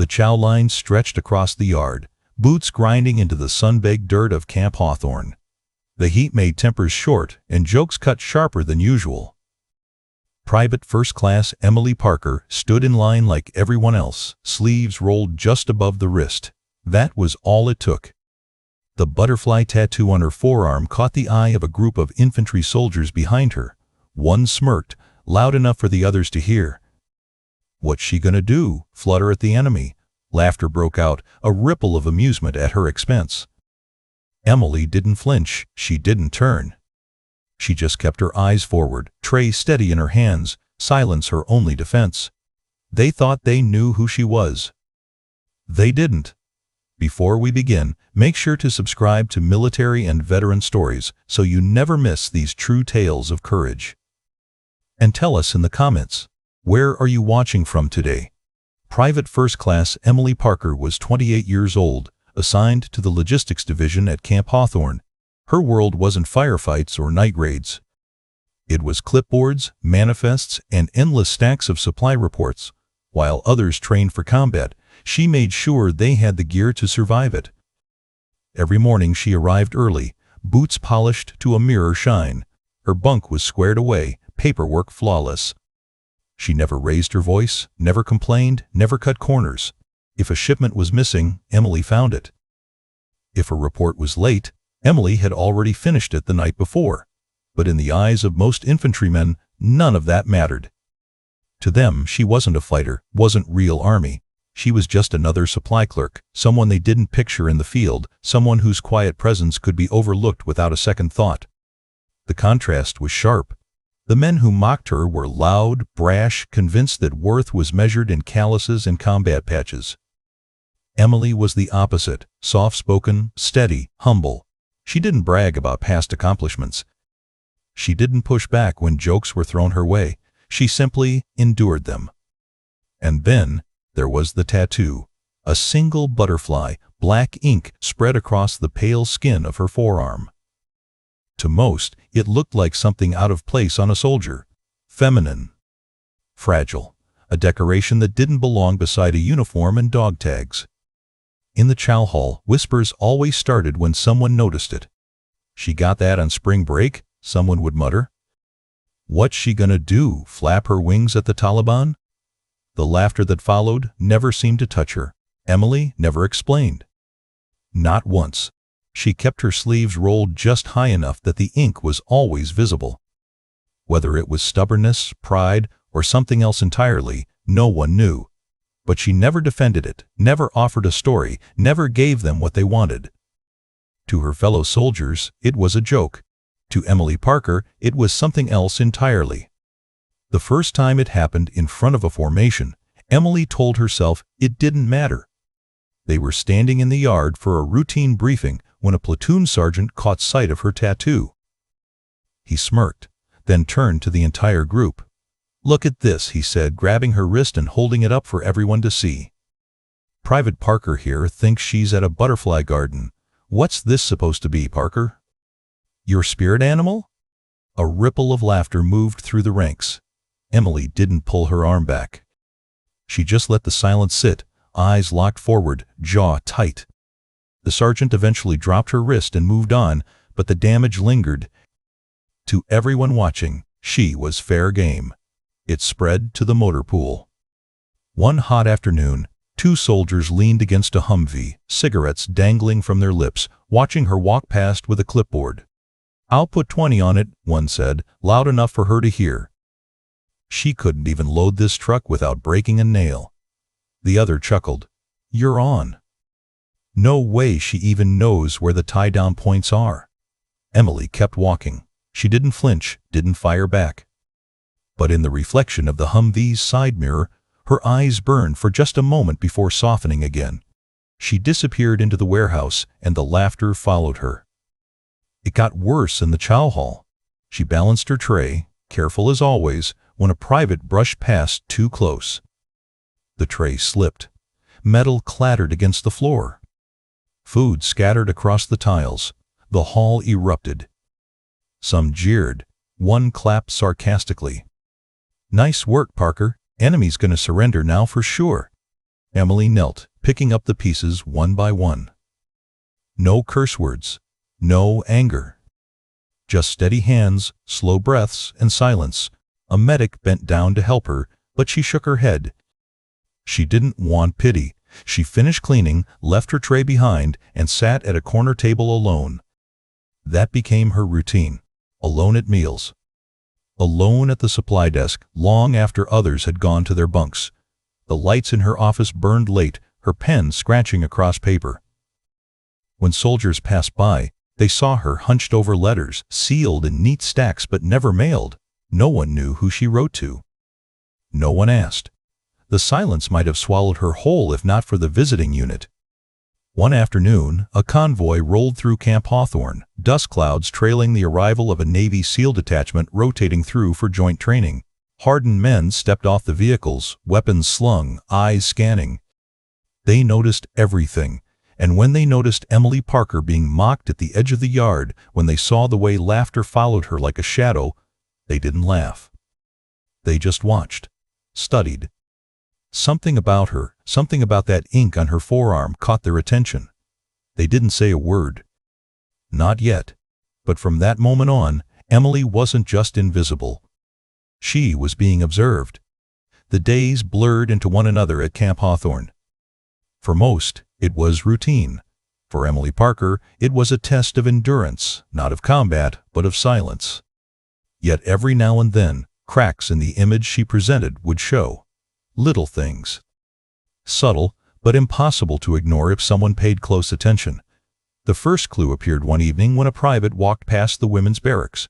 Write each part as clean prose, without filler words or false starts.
The chow line stretched across the yard, boots grinding into the sun-baked dirt of Camp Hawthorne. The heat made tempers short and jokes cut sharper than usual. Private First Class Emily Parker stood in line like everyone else, sleeves rolled just above the wrist. That was all it took. The butterfly tattoo on her forearm caught the eye of a group of infantry soldiers behind her. One smirked, loud enough for the others to hear. "What's she gonna do? Flutter at the enemy?" Laughter broke out, a ripple of amusement at her expense. Emily didn't flinch, she didn't turn. She just kept her eyes forward, tray steady in her hands, silence her only defense. They thought they knew who she was. They didn't. Before we begin, make sure to subscribe to Military and Veteran Stories so you never miss these true tales of courage. And tell us in the comments, where are you watching from today? Private First Class Emily Parker was 28 years old, assigned to the Logistics Division at Camp Hawthorne. Her world wasn't firefights or night raids. It was clipboards, manifests, and endless stacks of supply reports. While others trained for combat, she made sure they had the gear to survive it. Every morning she arrived early, boots polished to a mirror shine. Her bunk was squared away, paperwork flawless. She never raised her voice, never complained, never cut corners. If a shipment was missing, Emily found it. If a report was late, Emily had already finished it the night before. But in the eyes of most infantrymen, none of that mattered. To them, she wasn't a fighter, wasn't real army. She was just another supply clerk, someone they didn't picture in the field, someone whose quiet presence could be overlooked without a second thought. The contrast was sharp. The men who mocked her were loud, brash, convinced that worth was measured in calluses and combat patches. Emily was the opposite, soft-spoken, steady, humble. She didn't brag about past accomplishments. She didn't push back when jokes were thrown her way. She simply endured them. And then there was the tattoo. A single butterfly, black ink spread across the pale skin of her forearm. To most, it looked like something out of place on a soldier. Feminine. Fragile. A decoration that didn't belong beside a uniform and dog tags. In the chow hall, whispers always started when someone noticed it. "She got that on spring break?" someone would mutter. "What's she gonna do, flap her wings at the Taliban?" The laughter that followed never seemed to touch her. Emily never explained. Not once. She kept her sleeves rolled just high enough that the ink was always visible. Whether it was stubbornness, pride, or something else entirely, no one knew. But she never defended it, never offered a story, never gave them what they wanted. To her fellow soldiers, it was a joke. To Emily Parker, it was something else entirely. The first time it happened in front of a formation, Emily told herself it didn't matter. They were standing in the yard for a routine briefing when a platoon sergeant caught sight of her tattoo. He smirked, then turned to the entire group. "Look at this," he said, grabbing her wrist and holding it up for everyone to see. "Private Parker here thinks she's at a butterfly garden. What's this supposed to be, Parker? Your spirit animal?" A ripple of laughter moved through the ranks. Emily didn't pull her arm back. She just let the silence sit, eyes locked forward, jaw tight. The sergeant eventually dropped her wrist and moved on, but the damage lingered. To everyone watching, she was fair game. It spread to the motor pool. One hot afternoon, two soldiers leaned against a Humvee, cigarettes dangling from their lips, watching her walk past with a clipboard. "I'll put 20 on it," one said, loud enough for her to hear. "She couldn't even load this truck without breaking a nail." The other chuckled. "You're on." "No way she even knows where the tie-down points are." Emily kept walking. She didn't flinch, didn't fire back. But in the reflection of the Humvee's side mirror, her eyes burned for just a moment before softening again. She disappeared into the warehouse, and the laughter followed her. It got worse in the chow hall. She balanced her tray, careful as always, when a private brushed past too close. The tray slipped. Metal clattered against the floor. Food scattered across the tiles. The hall erupted. Some jeered. One clapped sarcastically. "Nice work, Parker. Enemy's gonna surrender now for sure." Emily knelt, picking up the pieces one by one. No curse words, no anger. Just steady hands, slow breaths, and silence. A medic bent down to help her, but she shook her head. She didn't want pity. She finished cleaning, left her tray behind, and sat at a corner table alone. That became her routine. Alone at meals. Alone at the supply desk, long after others had gone to their bunks. The lights in her office burned late, her pen scratching across paper. When soldiers passed by, they saw her hunched over letters, sealed in neat stacks but never mailed. No one knew who she wrote to. No one asked. The silence might have swallowed her whole if not for the visiting unit. One afternoon, a convoy rolled through Camp Hawthorne, dust clouds trailing the arrival of a Navy SEAL detachment rotating through for joint training. Hardened men stepped off the vehicles, weapons slung, eyes scanning. They noticed everything, and when they noticed Emily Parker being mocked at the edge of the yard, when they saw the way laughter followed her like a shadow, they didn't laugh. They just watched, studied. Something about her, something about that ink on her forearm caught their attention. They didn't say a word. Not yet. But from that moment on, Emily wasn't just invisible. She was being observed. The days blurred into one another at Camp Hawthorne. For most, it was routine. For Emily Parker, it was a test of endurance, not of combat, but of silence. Yet every now and then, cracks in the image she presented would show. Little things. Subtle, but impossible to ignore if someone paid close attention. The first clue appeared one evening when a private walked past the women's barracks.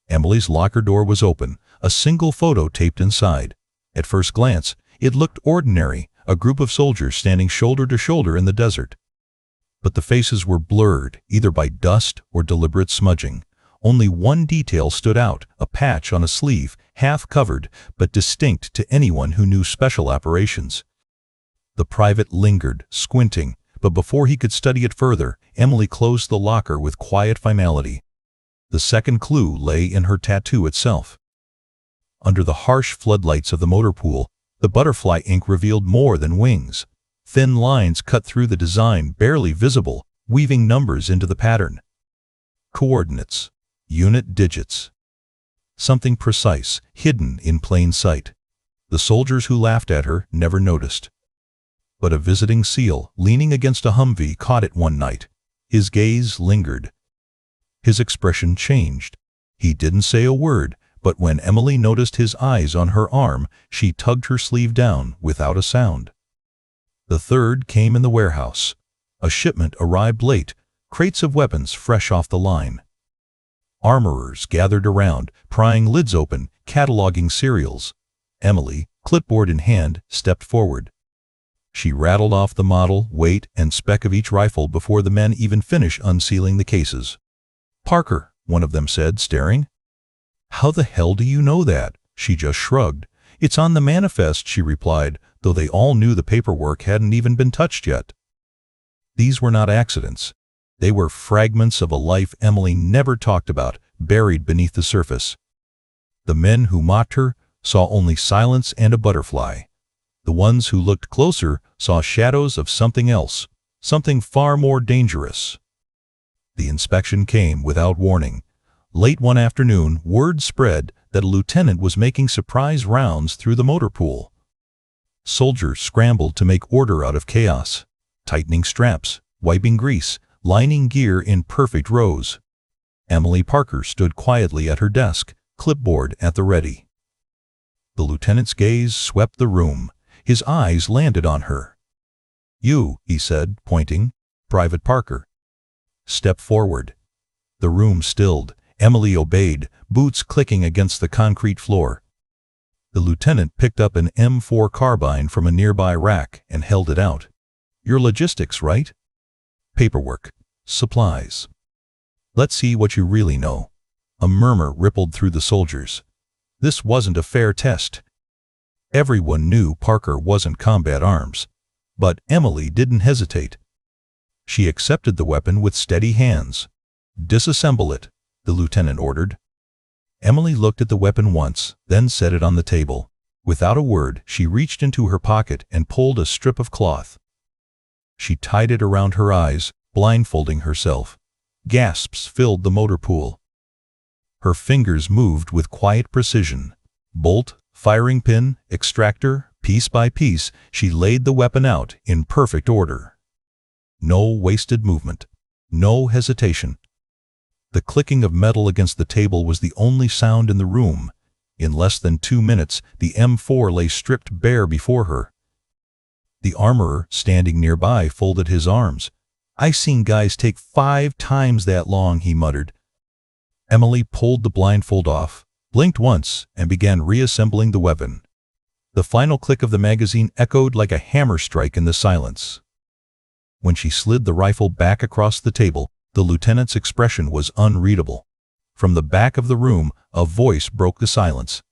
Emily's locker door was open, a single photo taped inside. At first glance, it looked ordinary, a group of soldiers standing shoulder to shoulder in the desert. But the faces were blurred, either by dust or deliberate smudging. Only one detail stood out, a patch on a sleeve, half covered, but distinct to anyone who knew special operations. The private lingered, squinting, but before he could study it further, Emily closed the locker with quiet finality. The second clue lay in her tattoo itself. Under the harsh floodlights of the motor pool, the butterfly ink revealed more than wings. Thin lines cut through the design, barely visible, weaving numbers into the pattern. Coordinates. Unit digits. Something precise, hidden in plain sight. The soldiers who laughed at her never noticed. But a visiting SEAL, leaning against a Humvee, caught it one night. His gaze lingered. His expression changed. He didn't say a word, but when Emily noticed his eyes on her arm, she tugged her sleeve down without a sound. The third came in the warehouse. A shipment arrived late, crates of weapons fresh off the line. Armorers gathered around, prying lids open, cataloging serials. Emily, clipboard in hand, stepped forward. She rattled off the model, weight, and spec of each rifle before the men even finished unsealing the cases. "Parker," one of them said, staring. "How the hell do you know that?" She just shrugged. "It's on the manifest," she replied, though they all knew the paperwork hadn't even been touched yet. These were not accidents. They were fragments of a life Emily never talked about, buried beneath the surface. The men who mocked her saw only silence and a butterfly. The ones who looked closer saw shadows of something else, something far more dangerous. The inspection came without warning. Late one afternoon, word spread that a lieutenant was making surprise rounds through the motor pool. Soldiers scrambled to make order out of chaos, tightening straps, wiping grease, lining gear in perfect rows. Emily Parker stood quietly at her desk, clipboard at the ready. The lieutenant's gaze swept the room. His eyes landed on her. "You," he said, pointing. "Private Parker. Step forward." The room stilled. Emily obeyed, boots clicking against the concrete floor. The lieutenant picked up an M4 carbine from a nearby rack and held it out. "Your logistics, right? Paperwork. Supplies. Let's see what you really know." A murmur rippled through the soldiers. This wasn't a fair test. Everyone knew Parker wasn't combat arms. But Emily didn't hesitate. She accepted the weapon with steady hands. "Disassemble it," the lieutenant ordered. Emily looked at the weapon once, then set it on the table. Without a word, she reached into her pocket and pulled a strip of cloth. She tied it around her eyes, blindfolding herself. Gasps filled the motor pool. Her fingers moved with quiet precision. Bolt, firing pin, extractor, piece by piece, she laid the weapon out in perfect order. No wasted movement. No hesitation. The clicking of metal against the table was the only sound in the room. In less than 2 minutes, the M4 lay stripped bare before her. The armorer, standing nearby, folded his arms. "I seen guys take 5 times that long," he muttered. Emily pulled the blindfold off, blinked once, and began reassembling the weapon. The final click of the magazine echoed like a hammer strike in the silence. When she slid the rifle back across the table, the lieutenant's expression was unreadable. From the back of the room, a voice broke the silence.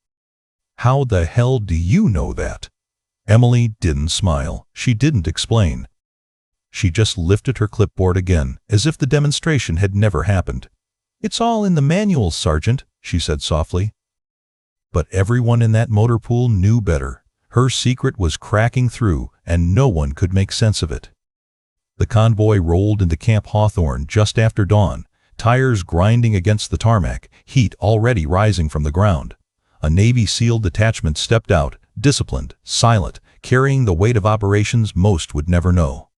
"How the hell do you know that?" Emily didn't smile. She didn't explain. She just lifted her clipboard again, as if the demonstration had never happened. "It's all in the manual, Sergeant," she said softly. But everyone in that motor pool knew better. Her secret was cracking through, and no one could make sense of it. The convoy rolled into Camp Hawthorne just after dawn, tires grinding against the tarmac, heat already rising from the ground. A Navy SEAL detachment stepped out, disciplined, silent, carrying the weight of operations most would never know.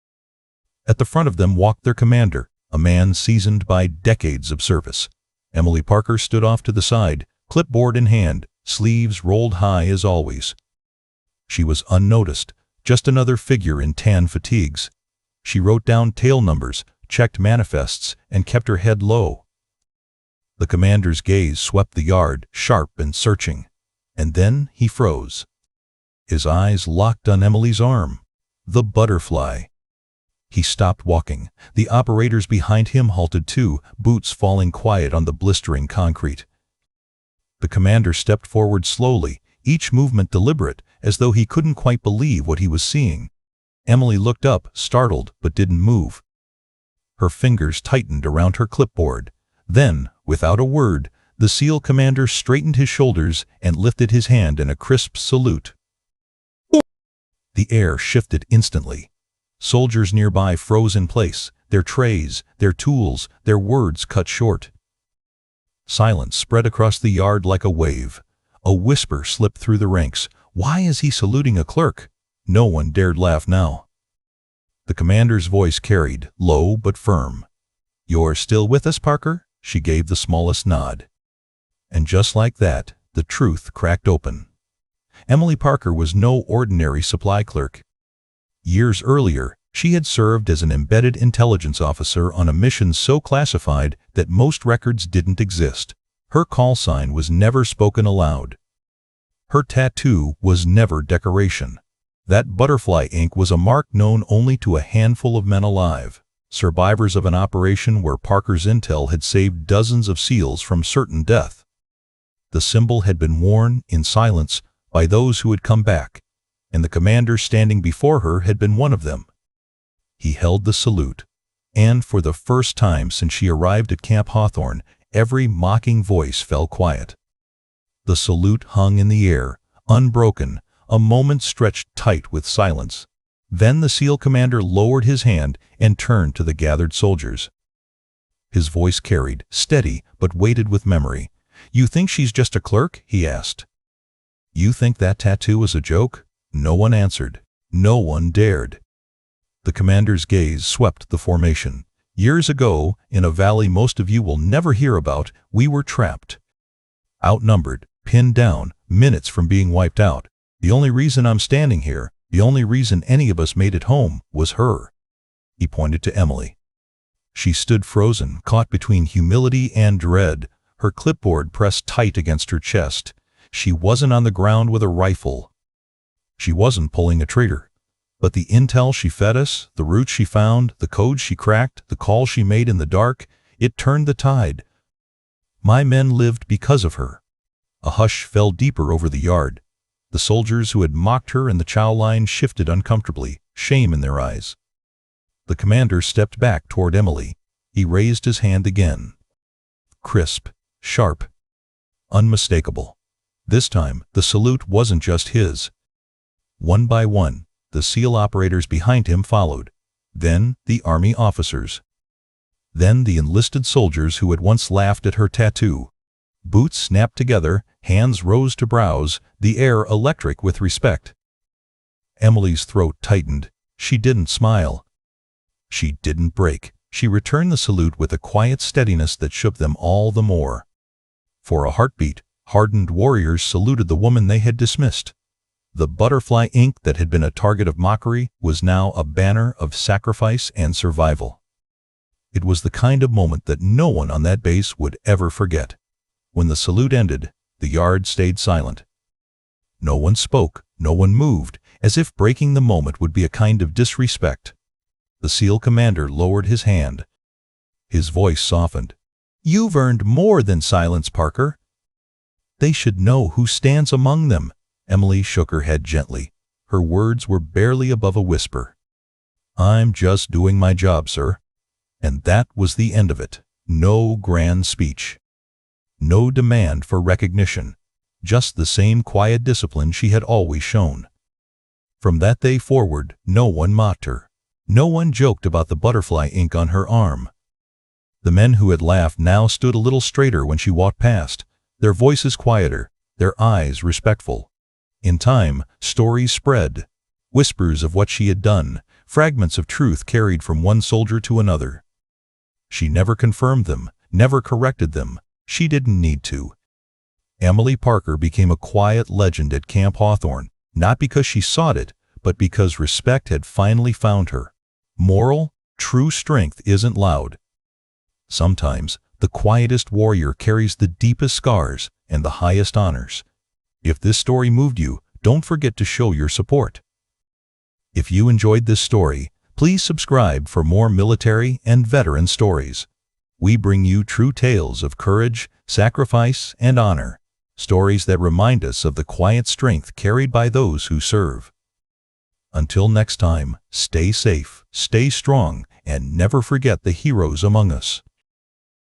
At the front of them walked their commander, a man seasoned by decades of service. Emily Parker stood off to the side, clipboard in hand, sleeves rolled high as always. She was unnoticed, just another figure in tan fatigues. She wrote down tail numbers, checked manifests, and kept her head low. The commander's gaze swept the yard, sharp and searching. And then he froze. His eyes locked on Emily's arm. The butterfly. He stopped walking. The operators behind him halted too, boots falling quiet on the blistering concrete. The commander stepped forward slowly, each movement deliberate, as though he couldn't quite believe what he was seeing. Emily looked up, startled, but didn't move. Her fingers tightened around her clipboard. Then, without a word, the SEAL commander straightened his shoulders and lifted his hand in a crisp salute. The air shifted instantly. Soldiers nearby froze in place, their trays, their tools, their words cut short. Silence spread across the yard like a wave. A whisper slipped through the ranks. "Why is he saluting a clerk?" No one dared laugh now. The commander's voice carried, low but firm. "You're still with us, Parker?" She gave the smallest nod. And just like that, the truth cracked open. Emily Parker was no ordinary supply clerk. Years earlier, she had served as an embedded intelligence officer on a mission so classified that most records didn't exist. Her call sign was never spoken aloud. Her tattoo was never decoration. That butterfly ink was a mark known only to a handful of men alive, survivors of an operation where Parker's intel had saved dozens of SEALs from certain death. The symbol had been worn, in silence, by those who had come back, and the commander standing before her had been one of them. He held the salute, and for the first time since she arrived at Camp Hawthorne, every mocking voice fell quiet. The salute hung in the air, unbroken, a moment stretched tight with silence. Then the SEAL commander lowered his hand and turned to the gathered soldiers. His voice carried, steady, but weighted with memory. "You think she's just a clerk?" he asked. "You think that tattoo is a joke?" No one answered. No one dared. The commander's gaze swept the formation. "Years ago, in a valley most of you will never hear about, we were trapped. Outnumbered, pinned down, minutes from being wiped out. The only reason I'm standing here, the only reason any of us made it home, was her." He pointed to Emily. She stood frozen, caught between humility and dread, her clipboard pressed tight against her chest. She wasn't on the ground with a rifle. She wasn't pulling a trigger. But the intel she fed us, the route she found, the code she cracked, the call she made in the dark, it turned the tide. My men lived because of her. A hush fell deeper over the yard. The soldiers who had mocked her in the chow line shifted uncomfortably, shame in their eyes. The commander stepped back toward Emily. He raised his hand again. Crisp, sharp, unmistakable. This time, the salute wasn't just his. One by one, the SEAL operators behind him followed. Then the Army officers. Then the enlisted soldiers who had once laughed at her tattoo. Boots snapped together, hands rose to brows, the air electric with respect. Emily's throat tightened. She didn't smile. She didn't break. She returned the salute with a quiet steadiness that shook them all the more. For a heartbeat, hardened warriors saluted the woman they had dismissed. The butterfly ink that had been a target of mockery was now a banner of sacrifice and survival. It was the kind of moment that no one on that base would ever forget. When the salute ended, the yard stayed silent. No one spoke, no one moved, as if breaking the moment would be a kind of disrespect. The SEAL commander lowered his hand. His voice softened. "You've earned more than silence, Parker." "They should know who stands among them." Emily shook her head gently. Her words were barely above a whisper. "I'm just doing my job, sir." And that was the end of it. No grand speech. No demand for recognition. Just the same quiet discipline she had always shown. From that day forward, no one mocked her. No one joked about the butterfly ink on her arm. The men who had laughed now stood a little straighter when she walked past, their voices quieter, their eyes respectful. In time, stories spread. Whispers of what she had done, fragments of truth carried from one soldier to another. She never confirmed them, never corrected them. She didn't need to. Emily Parker became a quiet legend at Camp Hawthorne, not because she sought it, but because respect had finally found her. Moral, true strength isn't loud. Sometimes, the quietest warrior carries the deepest scars and the highest honors. If this story moved you, don't forget to show your support. If you enjoyed this story, please subscribe for more military and veteran stories. We bring you true tales of courage, sacrifice, and honor. Stories that remind us of the quiet strength carried by those who serve. Until next time, stay safe, stay strong, and never forget the heroes among us.